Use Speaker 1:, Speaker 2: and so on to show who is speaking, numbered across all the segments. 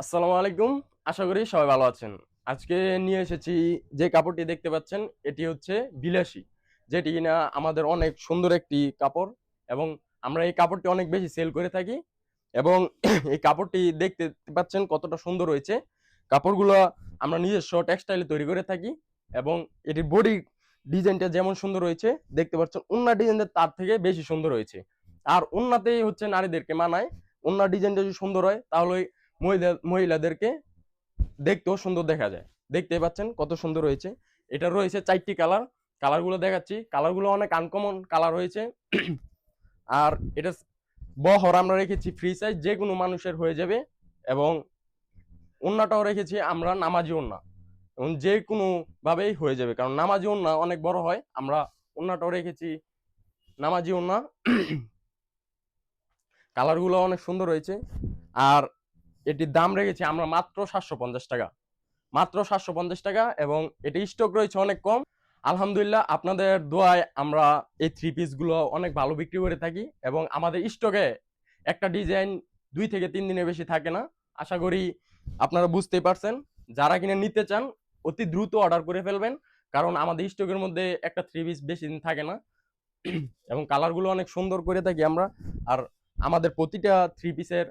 Speaker 1: আসসালামু আলাইকুম। আশা করি সবাই ভালো আছেন। আজকে নিয়ে এসেছি যে কাপড়টি দেখতে পাচ্ছেন এটি হচ্ছে বিলাসী। যেটি কিনা আমাদের অনেক সুন্দর একটি কাপড় এবং আমরা এই কাপড়টি অনেক বেশি সেল করে থাকি এবং এই কাপড়টি দেখতে পাচ্ছেন কতটা সুন্দর হয়েছে। কাপড়গুলো আমরা নিজস্ব টেক্সটাইলে তৈরি করে থাকি এবং এটির বডি ডিজাইনটা যেমন সুন্দর হয়েছে দেখতে পাচ্ছেন ওড়নার ডিজাইনটা তার থেকে বেশি সুন্দর হয়েছে। আর ওড়নাতেই হচ্ছে নারীদেরকে মানায়। ওড়নার ডিজাইনটা যদি সুন্দর হয় তাহলে মহিলাদেরকে দেখতেও সুন্দর দেখা যায়। দেখতে পাচ্ছেন কত সুন্দর হয়েছে। এটা রয়েছে 4টি কালার। কালারগুলো দেখাচ্ছি। কালারগুলো অনেক আনকমন কালার হয়েছে। আর এটা বহর আমরা রেখেছি ফ্রি সাইজ, যে কোনো মানুষের হয়ে যাবে এবং ওড়নাটাও রেখেছি আমরা নামাজি ওড়না এবং যে কোনো ভাবেই হয়ে যাবে, কারণ নামাজি ওড়না অনেক বড় হয়। আমরা ওড়নাটাও রেখেছি নামাজি ওড়না। কালারগুলো অনেক সুন্দর হয়েছে। আর এটির দাম রেখেছি আমরা মাত্র 750 টাকা, মাত্র 750 টাকা এবং এটি স্টক রয়েছে অনেক কম। আলহামদুলিল্লাহ আপনাদের দোয়ায় আমরা এই থ্রি পিস গুলো অনেক ভালো বিক্রি করে থাকি এবং আমাদের স্টকে একটা ডিজাইন 2 থেকে 3 দিনের বেশি থাকে না। আশা করি আপনারা বুঝতেই পারছেন। যারা কিনে নিতে চান অতি দ্রুত অর্ডার করে ফেলবেন, কারণ আমাদের স্টকের মধ্যে একটা থ্রি পিস বেশি দিন থাকে না এবং কালারগুলো অনেক সুন্দর করে থাকি আমরা। আর আমাদের প্রতিটা থ্রি পিসের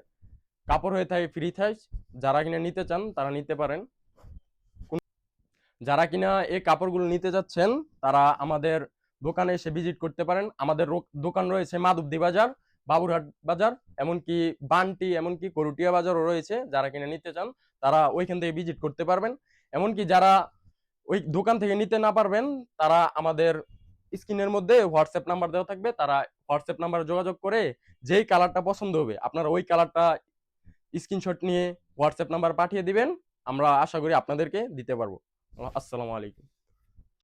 Speaker 1: কাপড় হয়ে থাকে ফ্রি সাইজ। যারা কিনে নিতে চান তারা নিতে পারেন। যারা কিনা এই কাপড়গুলো নিতে যাচ্ছেন তারা আমাদের দোকানে এসে ভিজিট করতে পারেন। আমাদের দোকান রয়েছে মাধবদী বাজার, বাবুরহাট বাজার, এমনকি বান্টি, এমনকি করুটিয়া বাজারও রয়েছে। যারা কিনা নিতে চান তারা ওইখান থেকে ভিজিট করতে পারবেন। এমনকি যারা ওই দোকান থেকে নিতে না পারবেন তারা আমাদের স্ক্রিনের মধ্যে হোয়াটসঅ্যাপ নাম্বার দেওয়া থাকবে, তারা হোয়াটসঅ্যাপ নাম্বারে যোগাযোগ করে যেই কালারটা পছন্দ হবে আপনারা ওই কালারটা স্ক্রিনশট নিয়ে হোয়াটসঅ্যাপ নাম্বার পাঠিয়ে দিবেন। আমরা আশা করি আপনাদেরকে দিতে পারবো। আসসালামু আলাইকুম।